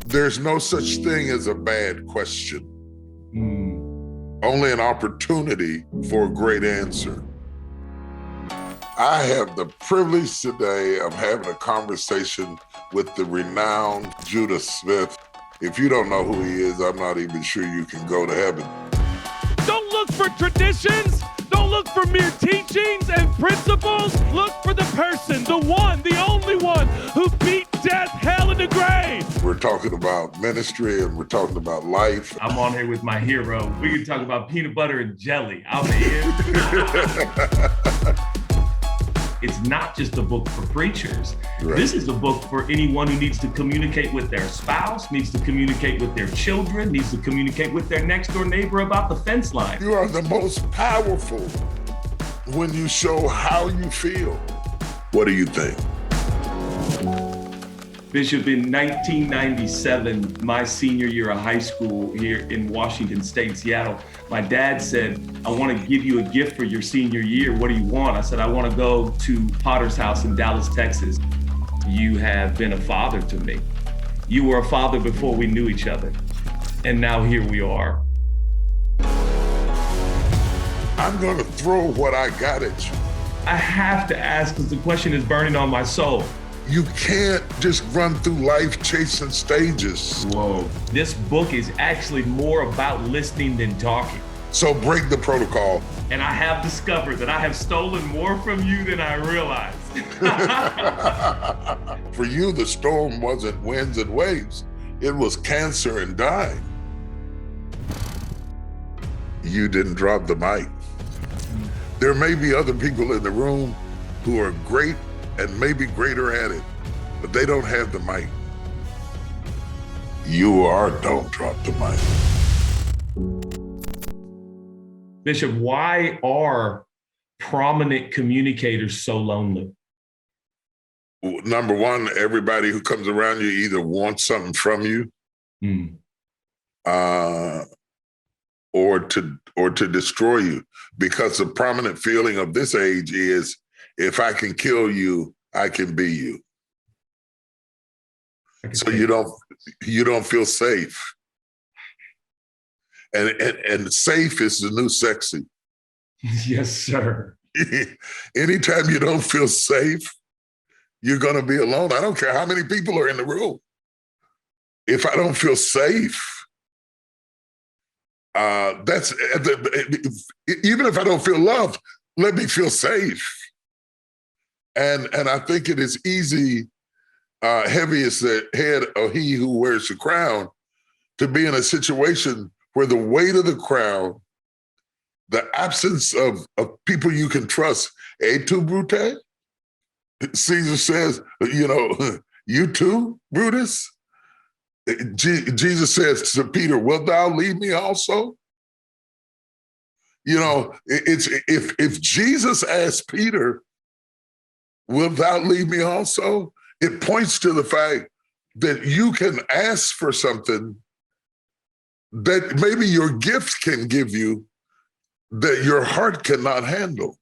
There's no such thing as a bad question. Only an opportunity for a great answer. I have the privilege today of having a conversation with the renowned Wendell Smith. If you don't know who he is, I'm not even sure you can go to heaven. Don't look for traditions. Don't look for mere teachings and principles. Look for the person, the one, the only one who beat death, hell, and the grave. We're talking about ministry and we're talking about life. I'm on here with my hero. We can talk about peanut butter and jelly. I'm in. It's not just a book for preachers. Right. This is a book for anyone who needs to communicate with their spouse, needs to communicate with their children, needs to communicate with their next door neighbor about the fence line. You are the most powerful when you show how you feel. What do you think? Bishop, in 1997, my senior year of high school here in Washington State, Seattle, my dad said, I want to give you a gift for your senior year. What do you want? I said, I want to go to Potter's house in Dallas, Texas. You have been a father to me. You were a father before we knew each other. And now here we are. I'm going to throw what I got at you. I have to ask because the question is burning on my soul. You can't just run through life chasing stages. Whoa. This book is actually more about listening than talking. So break the protocol. And I have discovered that I have stolen more from you than I realized. For you, the storm wasn't winds and waves. It was cancer and dying. You didn't drop the mic. There may be other people in the room who are great and maybe greater at it, but they don't have the mic. You don't drop the mic. Bishop, why are prominent communicators so lonely? Number one, everybody who comes around you either wants something from you or to destroy you, because the prominent feeling of this age is, if I can kill you, I can be you. So you don't feel safe. And safe is the new sexy. Yes, sir. Anytime you don't feel safe, you're going to be alone. I don't care how many people are in the room. If I don't feel safe, even if I don't feel loved, let me feel safe. And I think it is easy, heavy is the head of he who wears the crown, to be in a situation where the weight of the crown, the absence of people you can trust, et tu, Brute? Caesar says, you too, Brutus? Jesus says to Peter, wilt thou leave me also? It's if Jesus asked Peter, will thou leave me also? It points to the fact that you can ask for something that maybe your gift can give you that your heart cannot handle.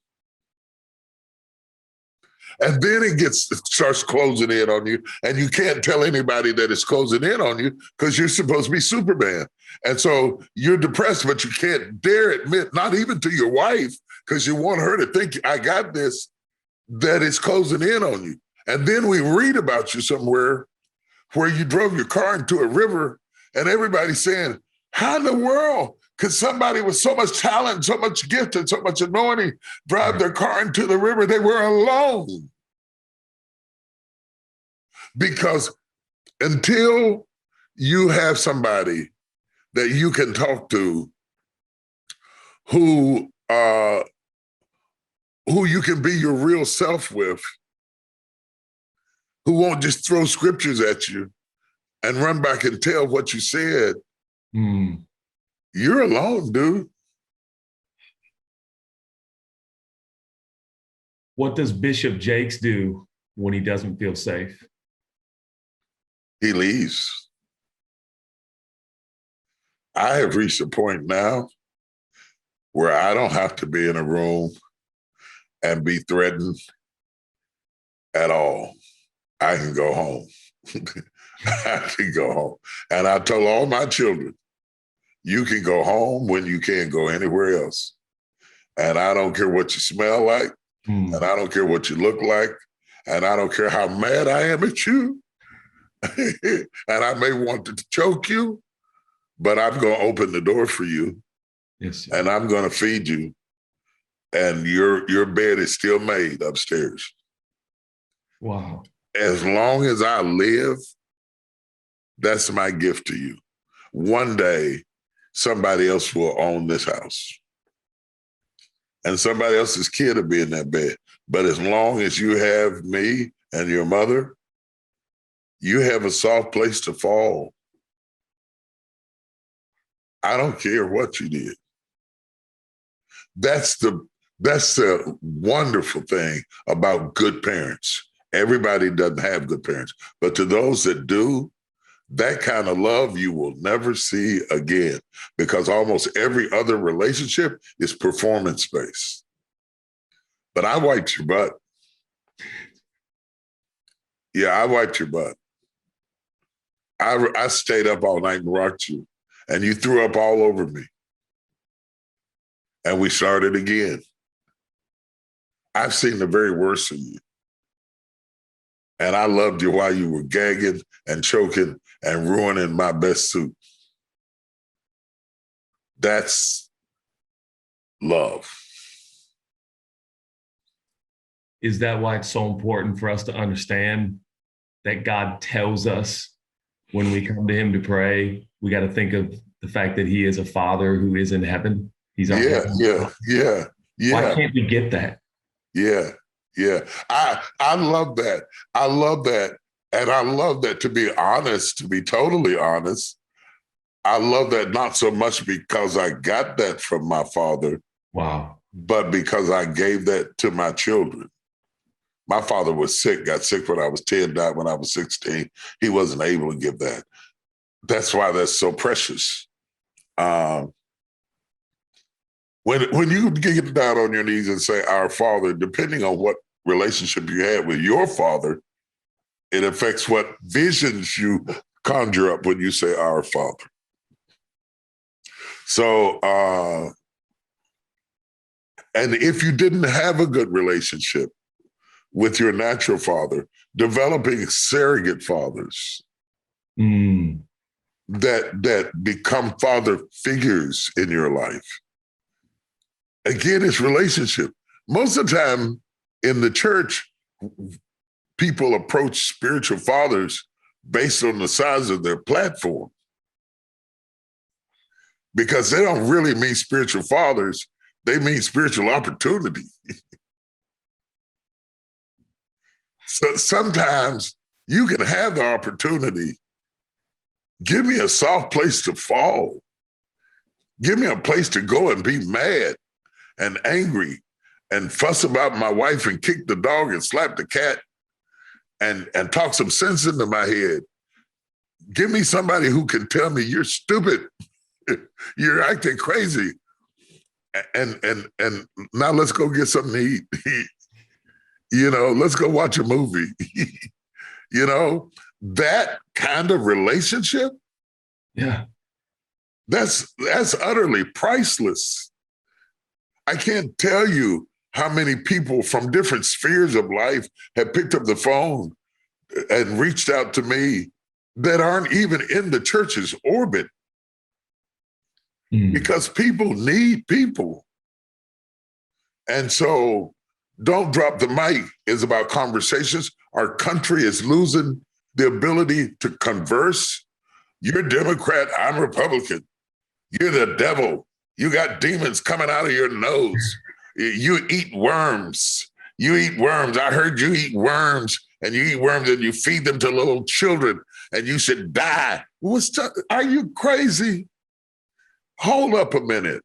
And then it starts closing in on you, and you can't tell anybody that it's closing in on you because you're supposed to be Superman. And so you're depressed, but you can't dare admit, not even to your wife, because you want her to think, I got this, that it's closing in on you. And then we read about you somewhere where you drove your car into a river and everybody's saying, how in the world could somebody with so much talent, so much gift, and so much anointing drive their car into the river? They were alone. Because until you have somebody that you can talk to who you can be your real self with, who won't just throw scriptures at you and run back and tell what you said, you're alone, dude. What does Bishop Jakes do when he doesn't feel safe? He leaves. I have reached a point now where I don't have to be in a room and be threatened at all. I can go home. I can go home. And I told all my children, you can go home when you can't go anywhere else. And I don't care what you smell like, and I don't care what you look like, and I don't care how mad I am at you. And I may want to choke you, but I'm going to open the door for you. Yes. And I'm going to feed you. And your bed is still made upstairs. Wow. As long as I live, that's my gift to you. One day, somebody else will own this house. And somebody else's kid will be in that bed. But as long as you have me and your mother, you have a soft place to fall. I don't care what you did. That's the wonderful thing about good parents. Everybody doesn't have good parents, but to those that do, that kind of love you will never see again, because almost every other relationship is performance-based. But I wiped your butt. Yeah, I wiped your butt. I stayed up all night and rocked you, and you threw up all over me. And we started again. I've seen the very worst of you. And I loved you while you were gagging and choking and ruining my best suit. That's love. Is that why it's so important for us to understand that God tells us when we come to him to pray, we got to think of the fact that he is a father who is in heaven? He's our Yeah. Why can't we get that? Yeah. I love that. I love that. And I love that, to be honest, to be totally honest. I love that not so much because I got that from my father. Wow. But because I gave that to my children. My father was sick, got sick when I was 10, died when I was 16. He wasn't able to give that. That's why that's so precious. When you get down on your knees and say, our Father, depending on what relationship you had with your father, it affects what visions you conjure up when you say, our Father. So, and if you didn't have a good relationship with your natural father, developing surrogate fathers that become father figures in your life. Again, it's relationship. Most of the time in the church, people approach spiritual fathers based on the size of their platform, because they don't really mean spiritual fathers. They mean spiritual opportunity. So sometimes you can have the opportunity. Give me a soft place to fall. Give me a place to go and be mad and angry and fuss about my wife and kick the dog and slap the cat and talk some sense into my head. Give me somebody who can tell me you're stupid. You're acting crazy. And now let's go get something to eat. Let's go watch a movie. That kind of relationship. Yeah. That's utterly priceless. I can't tell you how many people from different spheres of life have picked up the phone and reached out to me that aren't even in the church's orbit. Because people need people. And so don't drop the mic is about conversations. Our country is losing the ability to converse. You're Democrat, I'm Republican. You're the devil. You got demons coming out of your nose. You eat worms. I heard you eat worms, and you eat worms and you feed them to little children, and you should die. Are you crazy? Hold up a minute.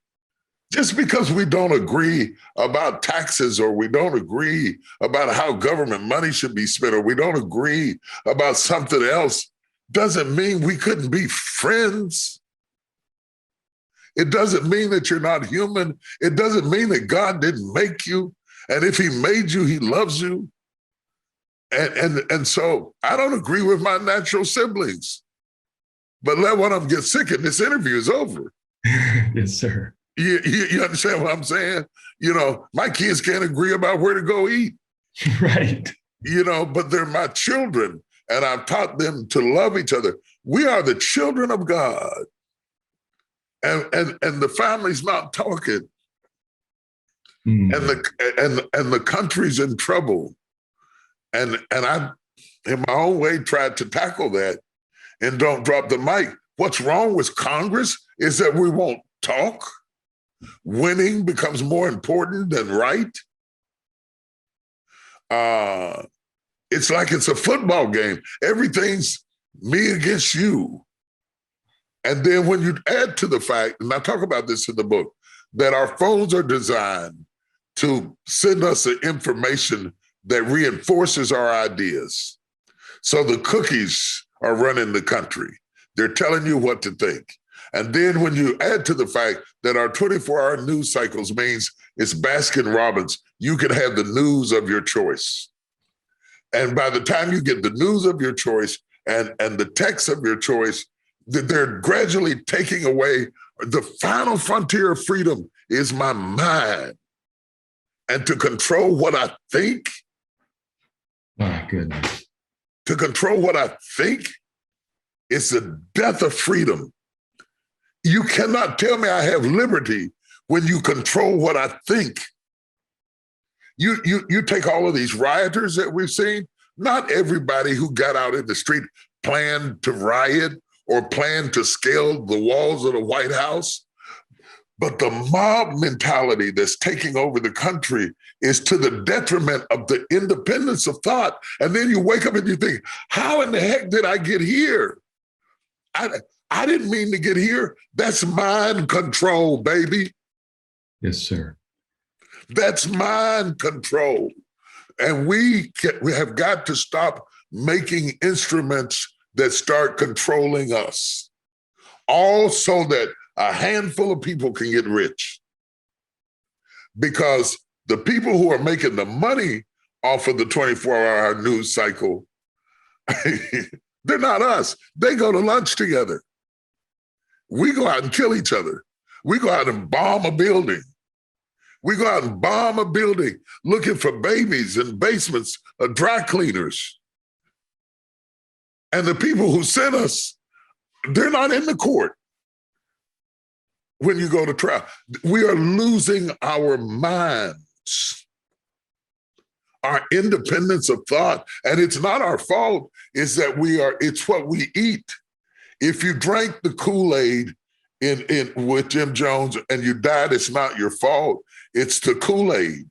Just because we don't agree about taxes, or we don't agree about how government money should be spent, or we don't agree about something else, doesn't mean we couldn't be friends. It doesn't mean that you're not human. It doesn't mean that God didn't make you. And if he made you, he loves you. And so I don't agree with my natural siblings, but let one of them get sick and this interview is over. Yes, sir. You understand what I'm saying? My kids can't agree about where to go eat. Right. But they're my children, and I've taught them to love each other. We are the children of God. And the family's not talking. And the country's in trouble. And I, in my own way, tried to tackle that and don't drop the mic. What's wrong with Congress is that we won't talk. Winning becomes more important than right. It's like it's a football game. Everything's me against you. And then when you add to the fact, and I talk about this in the book, that our phones are designed to send us the information that reinforces our ideas. So the cookies are running the country. They're telling you what to think. And then when you add to the fact that our 24-hour news cycles means it's Baskin Robbins, you can have the news of your choice. And by the time you get the news of your choice and the text of your choice, they're gradually taking away. The final frontier of freedom is my mind. And to control what I think, my goodness. To control what I think is the death of freedom. You cannot tell me I have liberty when you control what I think. You take all of these rioters that we've seen, not everybody who got out in the street planned to riot or planned to scale the walls of the White House. But the mob mentality that's taking over the country is to the detriment of the independence of thought. And then you wake up and you think, how in the heck did I get here? I didn't mean to get here. That's mind control, baby. Yes, sir. That's mind control. And we have got to stop making instruments that start controlling us, all so that a handful of people can get rich. Because the people who are making the money off of the 24-hour news cycle, they're not us. They go to lunch together. We go out and kill each other. We go out and bomb a building. We go out and bomb a building looking for babies in basements of dry cleaners. And the people who sent us, they're not in the court when you go to trial. We are losing our minds, our independence of thought. And it's not our fault, it's that it's what we eat. If you drank the Kool-Aid with Jim Jones and you died, it's not your fault. It's the Kool-Aid.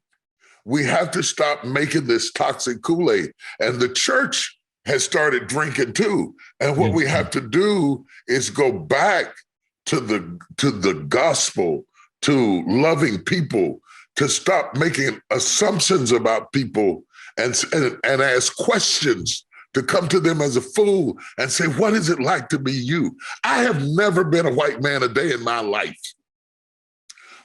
We have to stop making this toxic Kool-Aid. And the church has started drinking too. And what we have to do is go back to the gospel, to loving people, to stop making assumptions about people and ask questions, to come to them as a fool and say, what is it like to be you? I have never been a white man a day in my life.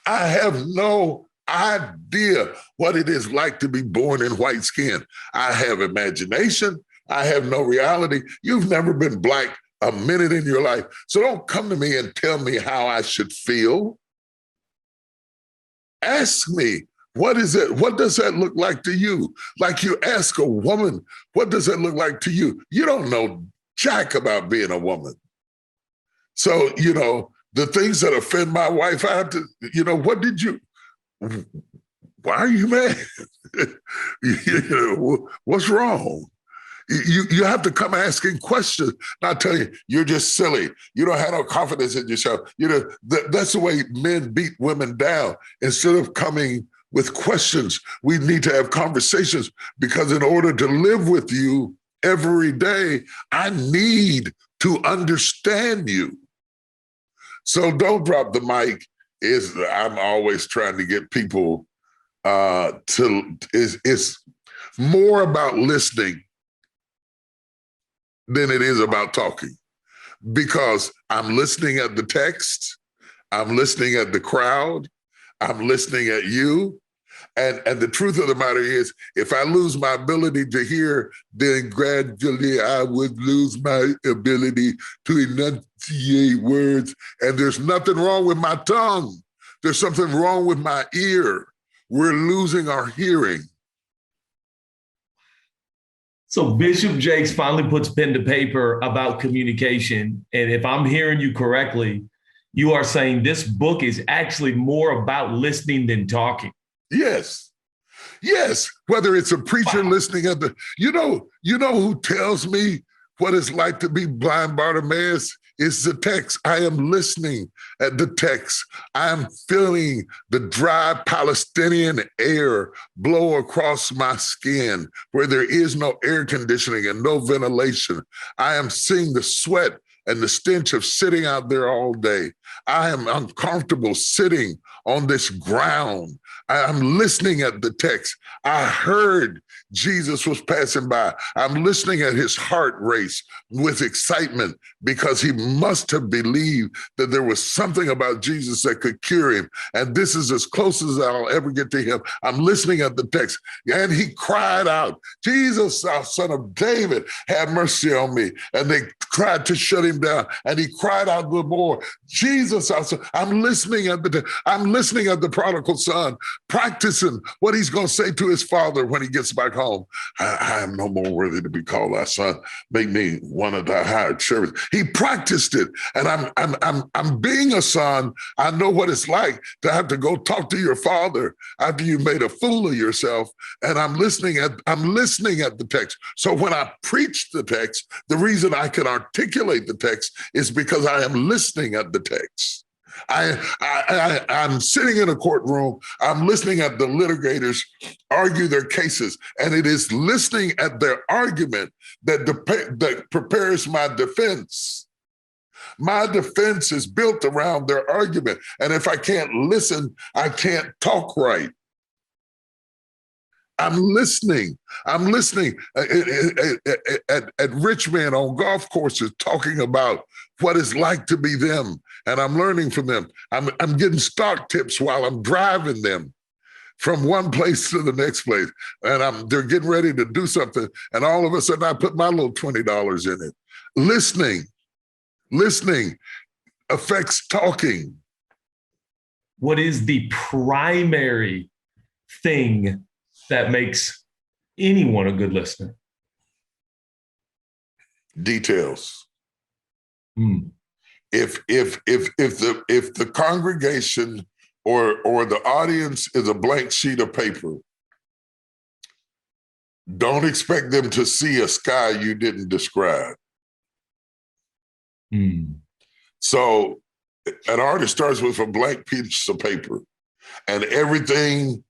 I have no idea what it is like to be born in white skin. I have imagination. I have no reality. You've never been black a minute in your life. So don't come to me and tell me how I should feel. Ask me, what is it? What does that look like to you? Like you ask a woman, what does that look like to you? You don't know jack about being a woman. So, the things that offend my wife, I have to, why are you mad? What's wrong? You have to come asking questions, not tell you, you're just silly. You don't have no confidence in yourself. That's the way men beat women down. Instead of coming with questions, we need to have conversations, because in order to live with you every day, I need to understand you. So don't drop the mic. I'm always trying to get people it's more about listening than it is about talking, because I'm listening at the text, I'm listening at the crowd, I'm listening at you, And the truth of the matter is, if I lose my ability to hear, then gradually I would lose my ability to enunciate words. And there's nothing wrong with my tongue. There's something wrong with my ear. We're losing our hearing. So Bishop Jakes finally puts pen to paper about communication. And if I'm hearing you correctly, you are saying this book is actually more about listening than talking. Yes. Yes. Whether it's a preacher listening at the, you know who tells me what it's like to be blind Bartimaeus? It's the text. I am listening at the text. I am feeling the dry Palestinian air blow across my skin where there is no air conditioning and no ventilation. I am seeing the sweat and the stench of sitting out there all day. I am uncomfortable sitting on this ground. I'm listening at the text. I heard Jesus was passing by. I'm listening at his heart race with excitement because he must have believed that there was something about Jesus that could cure him. And this is as close as I'll ever get to him. I'm listening at the text. And he cried out, "Jesus, thou son of David, have mercy on me." And they tried to shut him down. And he cried out the more, "Jesus, thou son." I'm listening at the prodigal son, practicing what he's going to say to his father when he gets back home. I am no more worthy to be called thy son. Make me one of thy hired servants. He practiced it. And I'm being a son. I know what it's like to have to go talk to your father after you made a fool of yourself. And I'm listening at the text. So when I preach the text, the reason I can articulate the text is because I am listening at the text. I'm sitting in a courtroom. I'm listening at the litigators argue their cases, and it is listening at their argument that prepares my defense. My defense is built around their argument, and if I can't listen, I can't talk right. I'm listening. I'm listening at rich men on golf courses talking about what it's like to be them, and I'm learning from them. I'm getting stock tips while I'm driving them from one place to the next place, and they're getting ready to do something, and all of a sudden I put my little $20 in it. Listening affects talking. What is the primary thing that makes anyone a good listener? Details. If the congregation or the audience is a blank sheet of paper, don't expect them to see a sky you didn't describe. So an artist starts with a blank piece of paper, and everything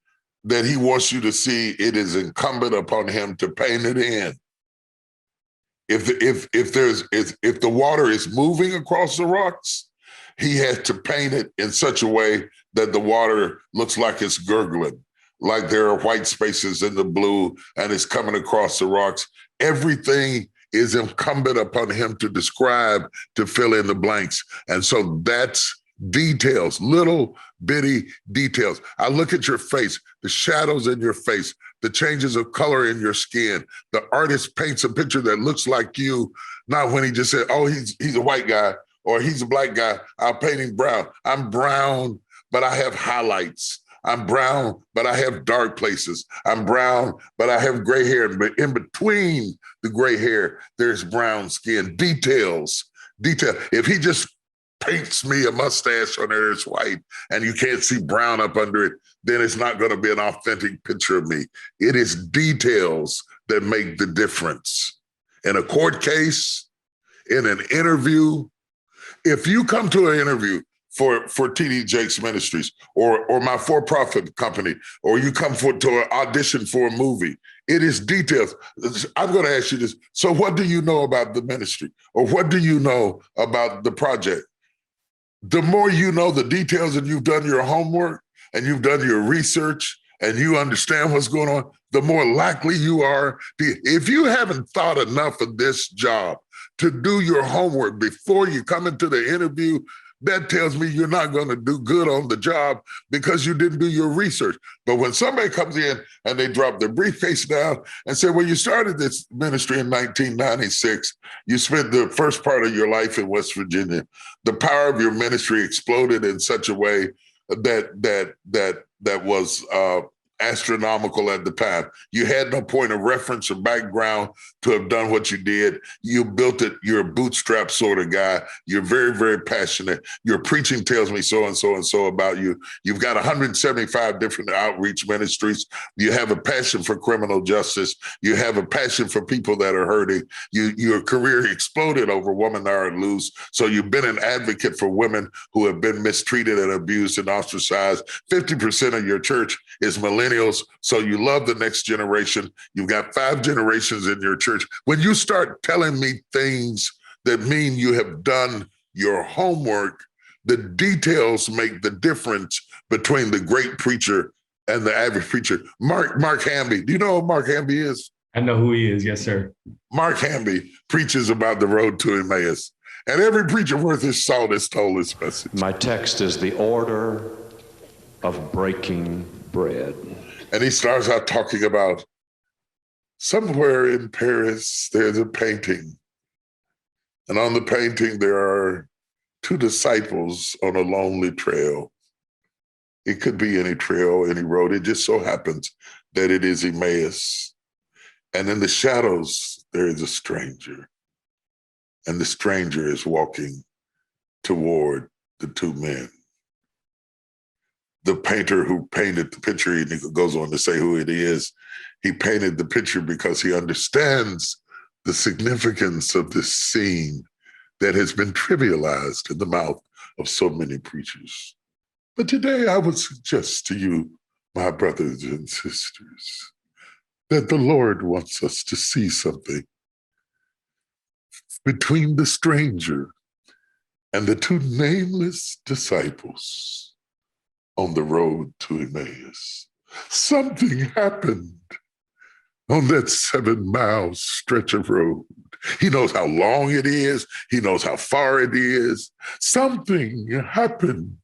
that he wants you to see, it is incumbent upon him to paint it in. If the water is moving across the rocks, he has to paint it in such a way that the water looks like it's gurgling, like there are white spaces in the blue and it's coming across the rocks. Everything is incumbent upon him to describe, to fill in the blanks. And so that's details, little bitty details. I look at your face, the shadows in your face, the changes of color in your skin. The artist paints a picture that looks like you, not when he just said, "Oh, he's a white guy," or "He's a black guy, I'll paint him brown." I'm brown, but I have highlights. I'm brown, but I have dark places. I'm brown, but I have gray hair. But in between the gray hair, there's brown skin. Details. If he just paints me a mustache on there, it's white, and you can't see brown up under it, then it's not going to be an authentic picture of me. It is details that make the difference. In a court case, in an interview, if you come to an interview for T.D. Jakes Ministries or my for-profit company, or you come to an audition for a movie, it is details. I'm going to ask you this. So what do you know about the ministry? Or what do you know about the project? The more you know the details and you've done your homework and you've done your research and you understand what's going on, the more likely you are. If you haven't thought enough of this job to do your homework before you come into the interview, that tells me you're not going to do good on the job because you didn't do your research. But when somebody comes in and they drop their briefcase down and say, well, you started this ministry in 1996, you spent the first part of your life in West Virginia. The power of your ministry exploded in such a way that was astronomical at the time. You had no point of reference or background to have done what you did. You built it. You're a bootstrap sort of guy. You're very, very passionate. Your preaching tells me so and so and so about you. You've got 175 different outreach ministries. You have a passion for criminal justice. You have a passion for people that are hurting. Your career exploded over Women Are Loose. So you've been an advocate for women who have been mistreated and abused and ostracized. 50% of your church is millennials. So you love the next generation. You've got 5 generations in your church. When you start telling me things that mean you have done your homework, the details make the difference between the great preacher and the average preacher. Mark Hamby. Do you know who Mark Hamby is? I know who he is. Yes, sir. Mark Hamby preaches about the road to Emmaus. And every preacher worth his salt has told this message. My text is the order of breaking bread. And he starts out talking about somewhere in Paris, there's a painting. And on the painting, there are 2 disciples on a lonely trail. It could be any trail, any road. It just so happens that it is Emmaus. And in the shadows, there is a stranger. And the stranger is walking toward the 2 men. The painter who painted the picture, he goes on to say who it is, he painted the picture because he understands the significance of this scene that has been trivialized in the mouth of so many preachers. But today I would suggest to you, my brothers and sisters, that the Lord wants us to see something between the stranger and the 2 nameless disciples on the road to Emmaus. Something happened on that 7-mile stretch of road. He knows how long it is. He knows how far it is. Something happened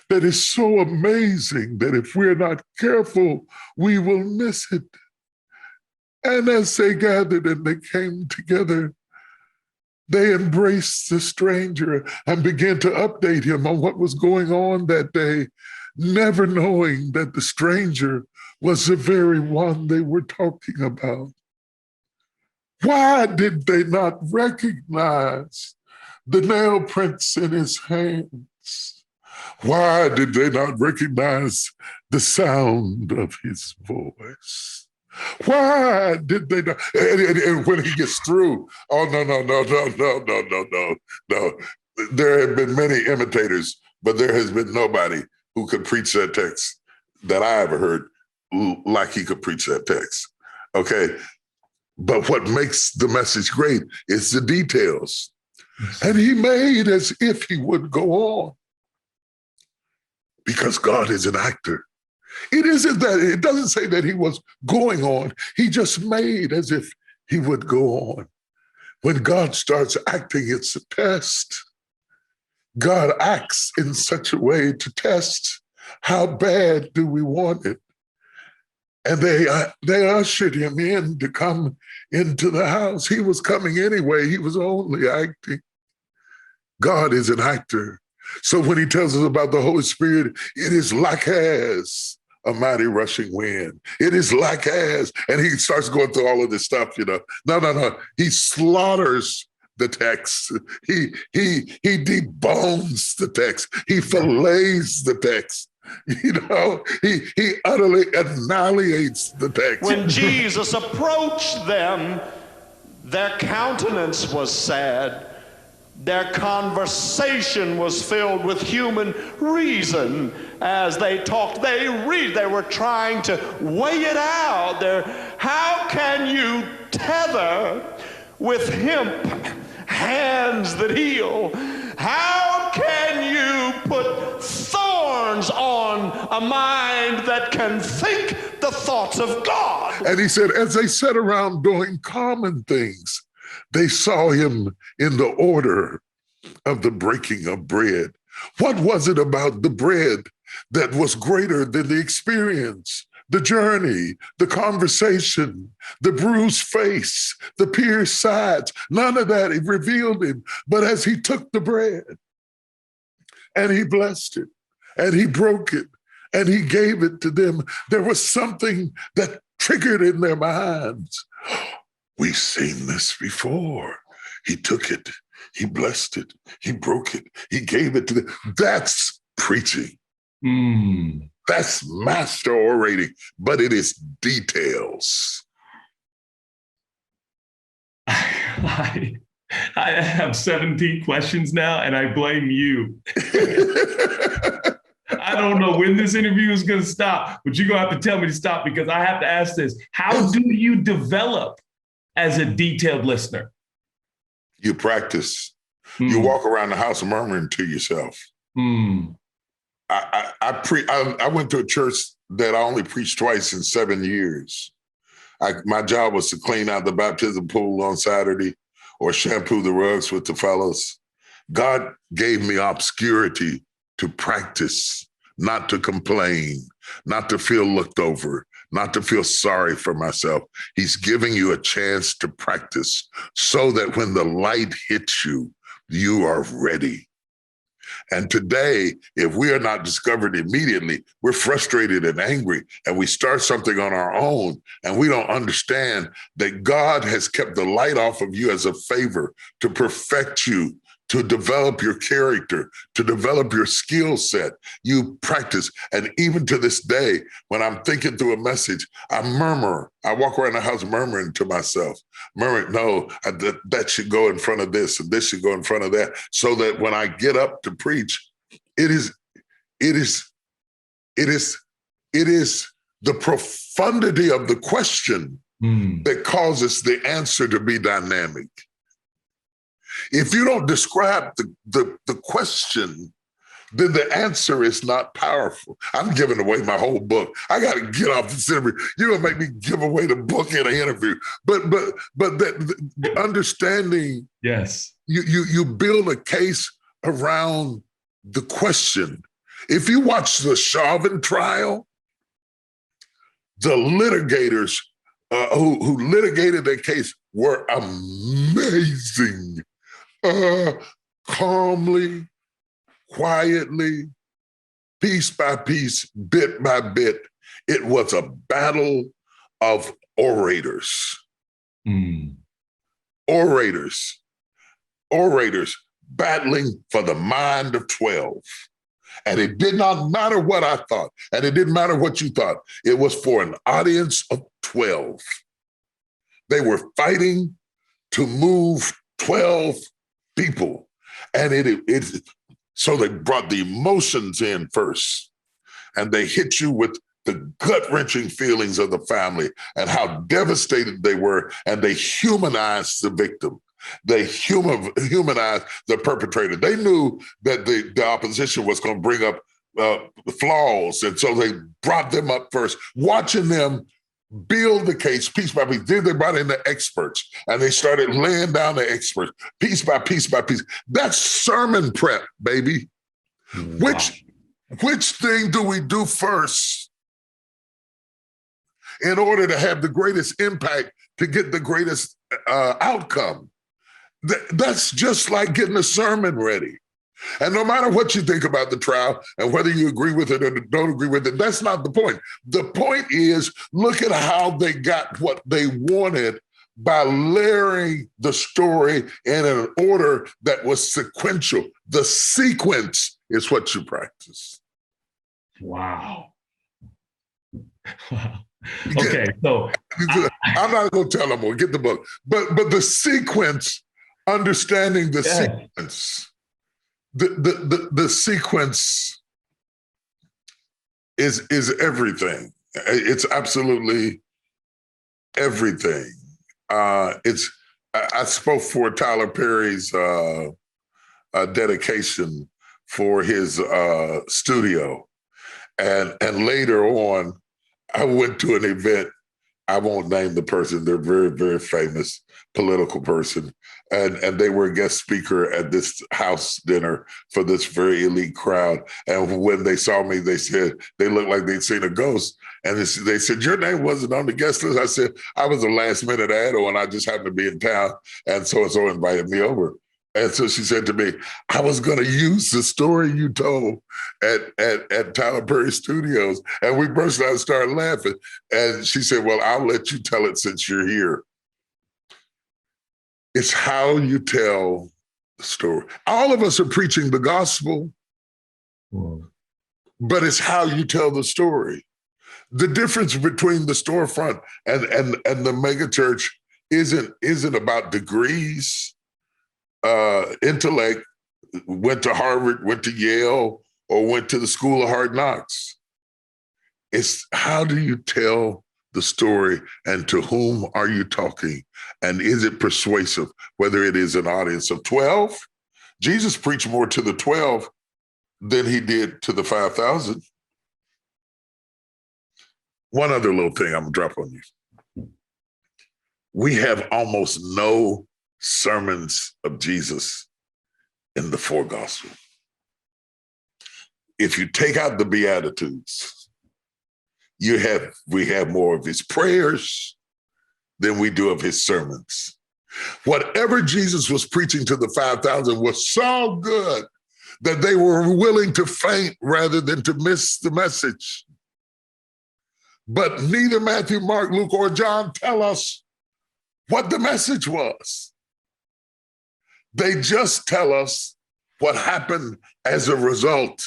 that is so amazing that if we're not careful, we will miss it. And as they gathered and they came together, they embraced the stranger and began to update him on what was going on that day, never knowing that the stranger was the very one they were talking about. Why did they not recognize the nail prints in his hands? Why did they not recognize the sound of his voice? Why did they not? And when he gets through, oh, no. There have been many imitators, but there has been nobody who could preach that text that I ever heard like he could preach that text, okay? But what makes the message great is the details. And he made as if he would go on because God is an actor. It doesn't say that he was going on. He just made as if he would go on. When God starts acting, it's a test. God acts in such a way to test how bad do we want it. And they ushered him in to come into the house. He was coming anyway. He was only acting. God is an actor. So when he tells us about the Holy Spirit, it is like as a mighty rushing wind. It is like as, and he starts going through all of this stuff, No. He slaughters the text. He debones the text. He fillets the text. He utterly annihilates the text. When Jesus approached them, their countenance was sad. Their conversation was filled with human reason. As they talked, they were trying to weigh it out. How can you tether with hemp hands that heal? How can you put thorns on a mind that can think the thoughts of God? And he said, as they sat around doing common things, they saw him in the order of the breaking of bread. What was it about the bread that was greater than the experience, the journey, the conversation, the bruised face, the pierced sides? None of that, it revealed him. But as he took the bread and he blessed it and he broke it and he gave it to them, there was something that triggered in their minds. We've seen this before. He took it, he blessed it, he broke it, he gave it to them. That's preaching. That's master orating, but it is details. I have 17 questions now, and I blame you. I don't know when this interview is going to stop, but you're going to have to tell me to stop because I have to ask this. How do you develop as a detailed listener? You practice. You walk around the house murmuring to yourself. I went to a church that I only preached twice in 7 years. My job was to clean out the baptism pool on Saturday or shampoo the rugs with the fellows. God gave me obscurity to practice, not to complain, not to feel looked over, not to feel sorry for myself. He's giving you a chance to practice so that when the light hits you, you are ready. And today, if we are not discovered immediately, we're frustrated and angry, and we start something on our own, and we don't understand that God has kept the light off of you as a favor to perfect you, to develop your character, to develop your skill set. You practice. And even to this day, when I'm thinking through a message, I murmur. I walk around the house murmuring to myself, murmuring, no, that should go in front of this, and this should go in front of that, so that when I get up to preach, it is the profundity of the question that causes the answer to be dynamic. If you don't describe the question, then the answer is not powerful. I'm giving away my whole book. I got to get off this interview. You're gonna make me give away the book in an interview. But the understanding. Yes. You build a case around the question. If you watch the Chauvin trial, the litigators who litigated their case were amazing. Calmly, quietly, piece by piece, bit by bit, it was a battle of orators. Orators battling for the mind of 12. And it did not matter what I thought, and it didn't matter what you thought. It was for an audience of 12. They were fighting to move 12 people. And so they brought the emotions in first, and they hit you with the gut-wrenching feelings of the family and how devastated they were, and they humanized the victim. They humanized the perpetrator. They knew that the opposition was going to bring up flaws, and so they brought them up first, watching them build the case piece by piece. Then they brought in the experts, and they started laying down the experts piece by piece by piece. That's sermon prep, baby. Wow. Which thing do we do first in order to have the greatest impact, to get the greatest outcome? That's just like getting a sermon ready. And no matter what you think about the trial and whether you agree with it or don't agree with it, that's not the point. The point is, look at how they got what they wanted by layering the story in an order that was sequential. The sequence is what you practice. Wow. Okay, so I'm not going to tell them more. Get the book. But the sequence, understanding the sequence. The sequence is everything. It's absolutely everything. I spoke for Tyler Perry's dedication for his studio, and later on, I went to an event. I won't name the person. They're very, very famous political person. and they were a guest speaker at this house dinner for this very elite crowd. And when they saw me, they said they looked like they'd seen a ghost. And they said, your name wasn't on the guest list. I said, I was a last minute add-on and I just happened to be in town. And so-and-so invited me over. And so she said to me, I was going to use the story you told at Tyler Perry Studios. And we burst out and started laughing. And she said, well, I'll let you tell it since you're here. It's how you tell the story. All of us are preaching the gospel, but it's how you tell the story. The difference between the storefront and the megachurch isn't about degrees, intellect, went to Harvard, went to Yale, or went to the School of Hard Knocks. It's how do you tell the story, and to whom are you talking? And is it persuasive, whether it is an audience of 12? Jesus preached more to the 12 than he did to the 5,000. One other little thing I'm gonna drop on you. We have almost no sermons of Jesus in the four Gospels. If you take out the Beatitudes, we have more of his prayers than we do of his sermons. Whatever Jesus was preaching to the 5,000 was so good that they were willing to faint rather than to miss the message. But neither Matthew, Mark, Luke, or John tell us what the message was. They just tell us what happened as a result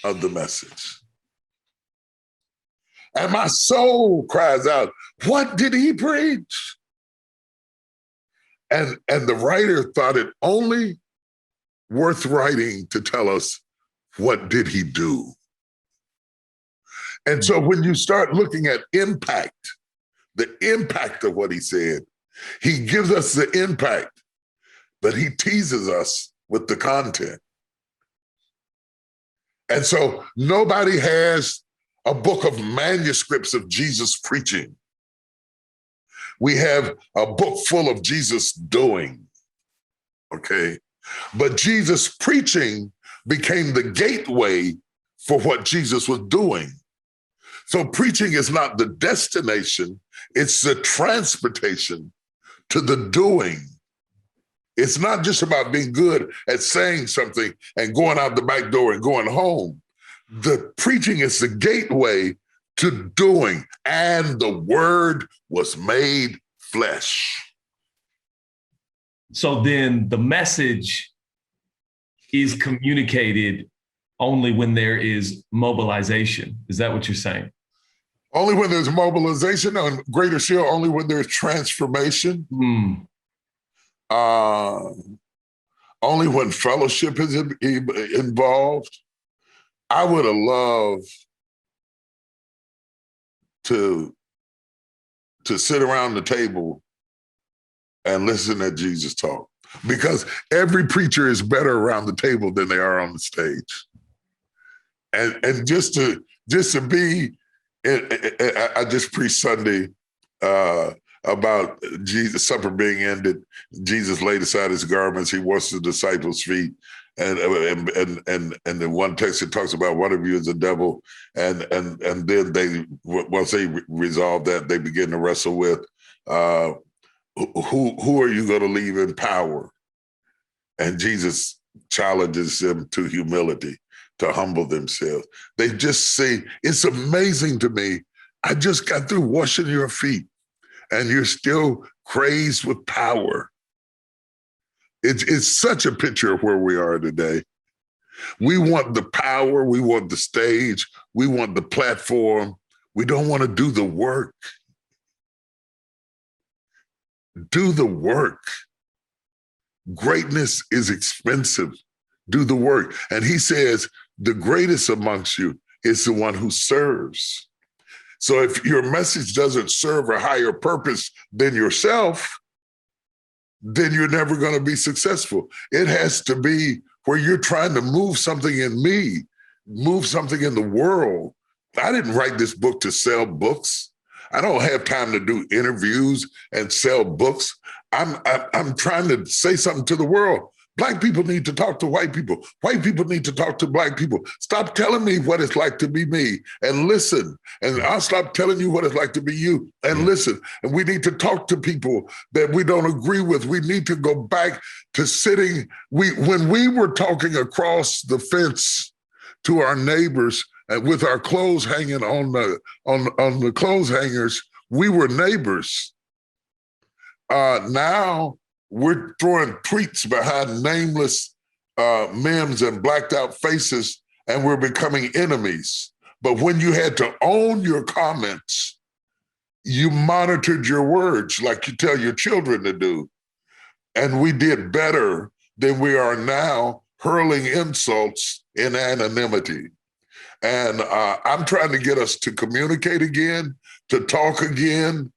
of the message. And my soul cries out, what did he preach? And the writer thought it only worth writing to tell us, what did he do? And so when you start looking at impact, the impact of what he said, he gives us the impact, but he teases us with the content. And so nobody has a book of manuscripts of Jesus preaching. We have a book full of Jesus doing, okay? But Jesus preaching became the gateway for what Jesus was doing. So preaching is not the destination, it's the transportation to the doing. It's not just about being good at saying something and going out the back door and going home. The preaching is the gateway to doing, and the word was made flesh. So then the message is communicated only when there is mobilization. Is that what you're saying? Only when there's mobilization, on greater scale, only when there's transformation. Only when fellowship is involved. I would have loved to sit around the table and listen to Jesus talk, because every preacher is better around the table than they are on the stage. And just to be, I just preached Sunday about Jesus' supper being ended. Jesus laid aside his garments. He washed the disciples' feet. And the one text that talks about one of you is a devil, and then they, once they resolve that, they begin to wrestle with who are you going to leave in power? And Jesus challenges them to humility, to humble themselves. They just say, it's amazing to me. I just got through washing your feet, and you're still crazed with power. It's such a picture of where we are today. We want the power, we want the stage, we want the platform. We don't want to do the work. Do the work. Greatness is expensive. Do the work. And he says, the greatest amongst you is the one who serves. So if your message doesn't serve a higher purpose than yourself, then you're never going to be successful. It has to be where you're trying to move something in me, move something in the world. I didn't write this book to sell books. I don't have time to do interviews and sell books. I'm trying to say something to the world. Black people need to talk to white people. White people need to talk to black people. Stop telling me what it's like to be me and listen. And I'll stop telling you what it's like to be you and listen. And we need to talk to people that we don't agree with. We need to go back to sitting. When we were talking across the fence to our neighbors and with our clothes hanging on the clothes hangers, we were neighbors. Now we're throwing tweets behind nameless memes and blacked out faces, and we're becoming enemies. But when you had to own your comments, you monitored your words like you tell your children to do. And we did better than we are now hurling insults in anonymity. And I'm trying to get us to communicate again, to talk again,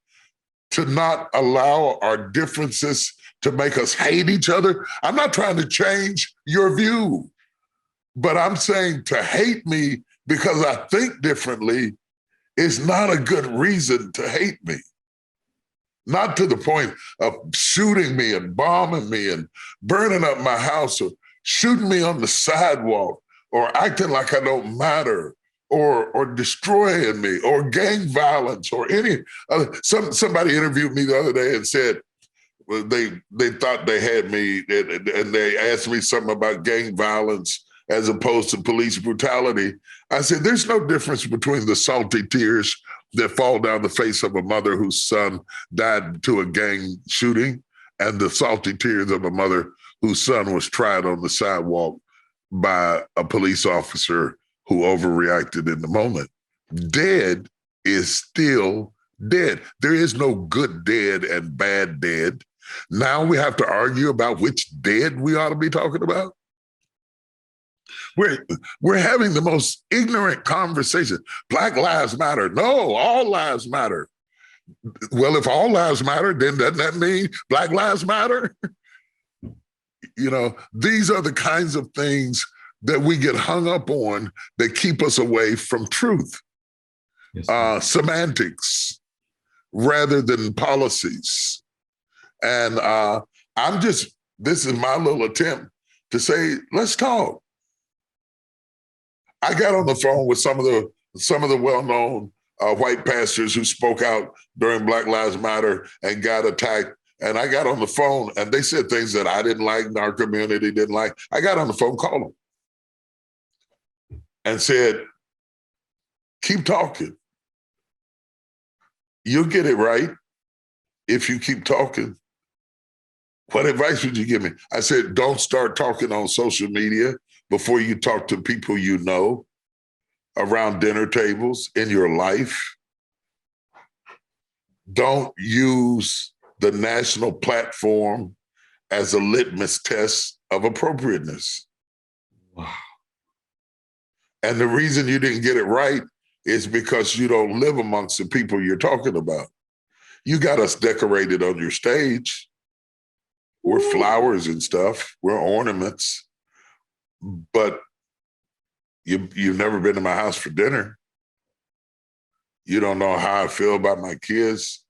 to not allow our differences to make us hate each other. I'm not trying to change your view, but I'm saying to hate me because I think differently is not a good reason to hate me. Not to the point of shooting me and bombing me and burning up my house or shooting me on the sidewalk or acting like I don't matter or destroying me or gang violence or any other. Somebody interviewed me the other day and said, they thought they had me and they asked me something about gang violence as opposed to police brutality. I said, there's no difference between the salty tears that fall down the face of a mother whose son died to a gang shooting and the salty tears of a mother whose son was tried on the sidewalk by a police officer who overreacted in the moment. Dead is still dead. There is no good dead and bad dead. Now we have to argue about which dead we ought to be talking about. We're having the most ignorant conversation. Black lives matter. No, all lives matter. Well, if all lives matter, then doesn't that mean Black lives matter? These are the kinds of things that we get hung up on that keep us away from truth. Yes, semantics rather than policies. And this is my little attempt to say, let's talk. I got on the phone with some of the well-known white pastors who spoke out during Black Lives Matter and got attacked. And I got on the phone and they said things that I didn't like and our community didn't like. I got on the phone, called them and said, keep talking. You'll get it right if you keep talking. What advice would you give me? I said, don't start talking on social media before you talk to people you know around dinner tables in your life. Don't use the national platform as a litmus test of appropriateness. Wow. And the reason you didn't get it right is because you don't live amongst the people you're talking about. You got us decorated on your stage. We're flowers and stuff. We're ornaments. But you've never been to my house for dinner. You don't know how I feel about my kids.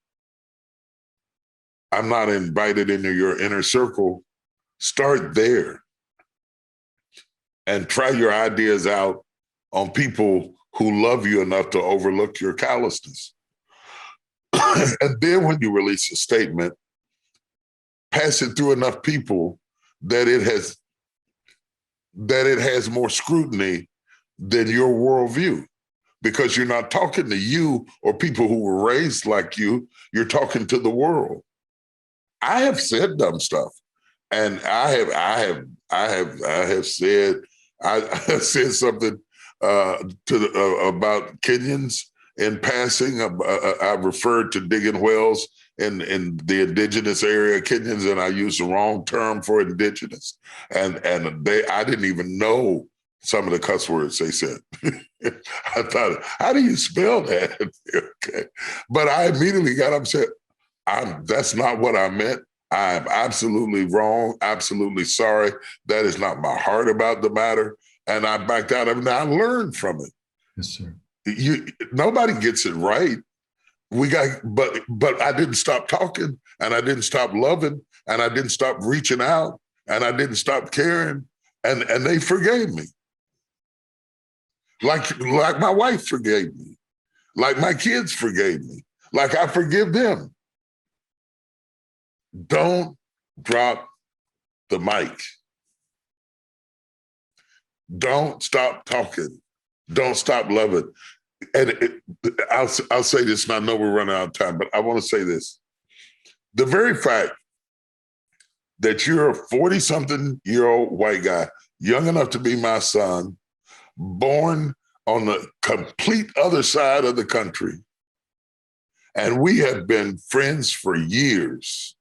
I'm not invited into your inner circle. Start there and try your ideas out on people who love you enough to overlook your callousness. And then when you release a statement, pass it through enough people that it has more scrutiny than your worldview, because you're not talking to you or people who were raised like you, you're talking to the world. I have said dumb stuff, and I have said something about Kenyans in passing. I referred to digging wells in the indigenous area, Kenyans, and I used the wrong term for indigenous, and I didn't even know some of the cuss words they said. I thought, how do you spell that? Okay, but I immediately got upset. That's not what I meant. I'm absolutely wrong, absolutely sorry. That is not my heart about the matter. And I backed out of it, and I learned from it. Yes, sir. Nobody gets it right. But I didn't stop talking and I didn't stop loving, and I didn't stop reaching out, and I didn't stop caring, and they forgave me. Like my wife forgave me, like my kids forgave me, like I forgive them. Don't drop the mic. Don't stop talking. Don't stop loving. And I'll say this, and I know we're running out of time, but I want to say this. The very fact that you're a 40-something-year-old white guy, young enough to be my son, born on the complete other side of the country, and we have been friends for years.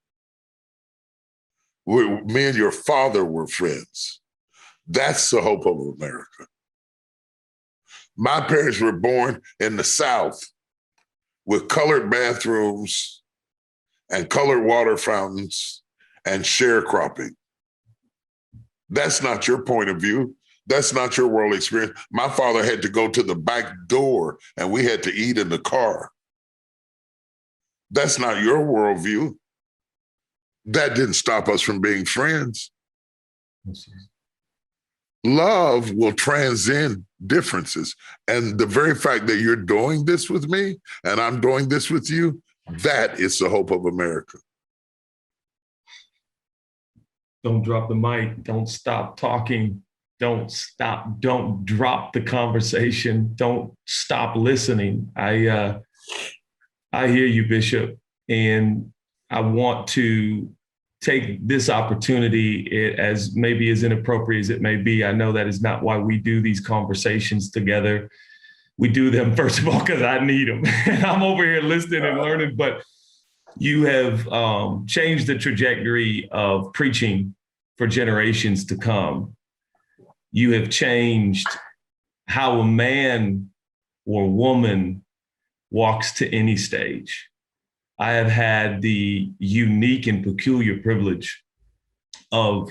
Me and your father were friends. That's the hope of America. My parents were born in the South with colored bathrooms and colored water fountains and sharecropping. That's not your point of view. That's not your world experience. My father had to go to the back door and we had to eat in the car. That's not your worldview. That didn't stop us from being friends. Love will transcend differences. And the very fact that you're doing this with me and I'm doing this with you, that is the hope of America. Don't drop the mic. Don't stop talking. Don't drop the conversation. Don't stop listening. I hear you, Bishop, and I want to take this opportunity, as maybe as inappropriate as it may be. I know that is not why we do these conversations together. We do them, first of all, because I need them. I'm over here listening and learning, but you have changed the trajectory of preaching for generations to come. You have changed how a man or woman walks to any stage. I have had the unique and peculiar privilege of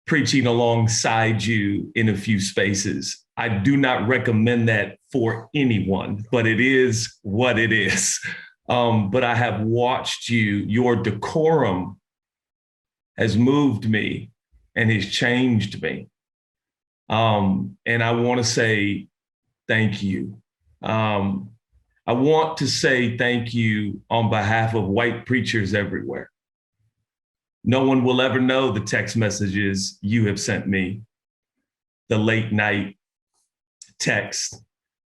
preaching alongside you in a few spaces. I do not recommend that for anyone, but it is what it is. But I have watched you. Your decorum has moved me and has changed me. And I want to say thank you. I want to say thank you on behalf of white preachers everywhere. No one will ever know the text messages you have sent me, the late night text,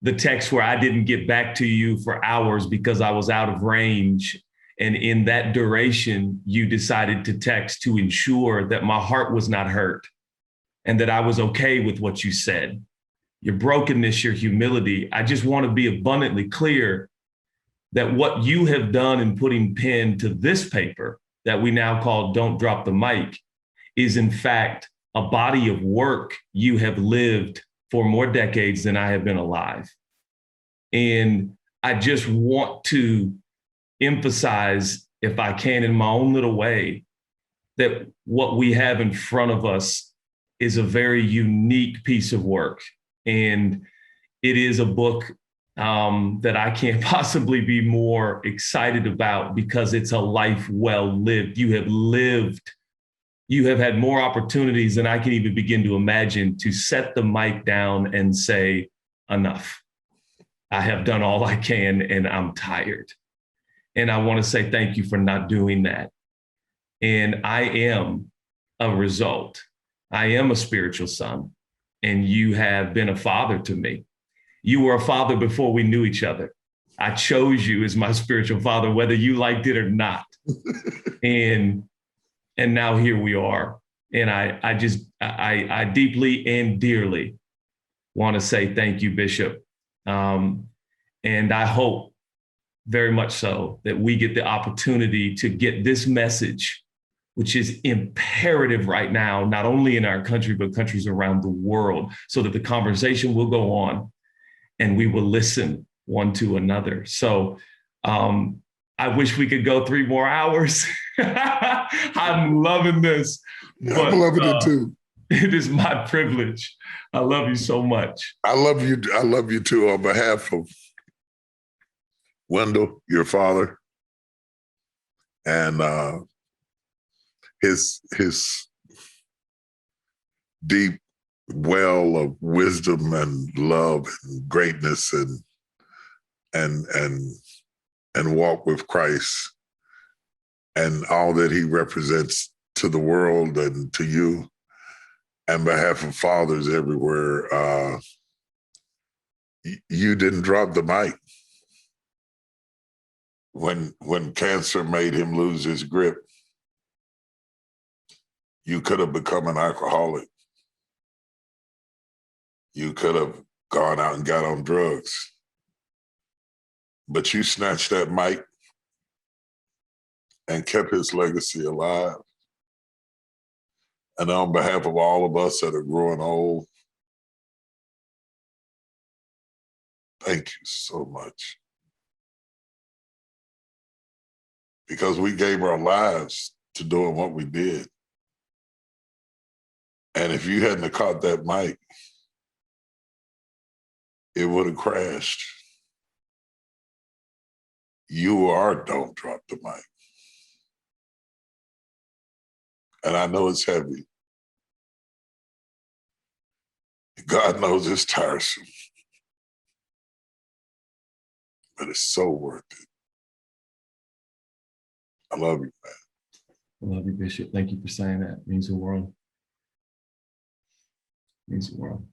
the text where I didn't get back to you for hours because I was out of range. And in that duration, you decided to text to ensure that my heart was not hurt and that I was okay with what you said. Your brokenness, your humility. I just want to be abundantly clear that what you have done in putting pen to this paper that we now call Don't Drop the Mic is in fact a body of work you have lived for more decades than I have been alive. And I just want to emphasize, if I can in my own little way, that what we have in front of us is a very unique piece of work. And it is a book that I can't possibly be more excited about because it's a life well lived. You have had more opportunities than I can even begin to imagine to set the mic down and say, enough. I have done all I can and I'm tired. And I want to say thank you for not doing that. And I am a result. I am a spiritual son. And you have been a father to me. You were a father before we knew each other. I chose you as my spiritual father, whether you liked it or not. and now here we are. And I deeply and dearly want to say thank you, Bishop. And I hope very much so that we get the opportunity to get this message, which is imperative right now, not only in our country, but countries around the world, so that the conversation will go on and we will listen one to another. So I wish we could go 3 more hours. I'm loving this. But, I'm loving it too. It is my privilege. I love you so much. I love you. I love you too. On behalf of Wendell, your father, And his deep well of wisdom and love and greatness and walk with Christ and all that he represents to the world and to you, on behalf of fathers everywhere, you didn't drop the mic. When cancer made him lose his grip, you could have become an alcoholic. You could have gone out and got on drugs. But you snatched that mic and kept his legacy alive. And on behalf of all of us that are growing old, thank you so much. Because we gave our lives to doing what we did. And if you hadn't have caught that mic, it would have crashed. You are don't drop the mic. And I know it's heavy. God knows it's tiresome. But it's so worth it. I love you, man. I love you, Bishop. Thank you for saying that. It means the world. It means the world.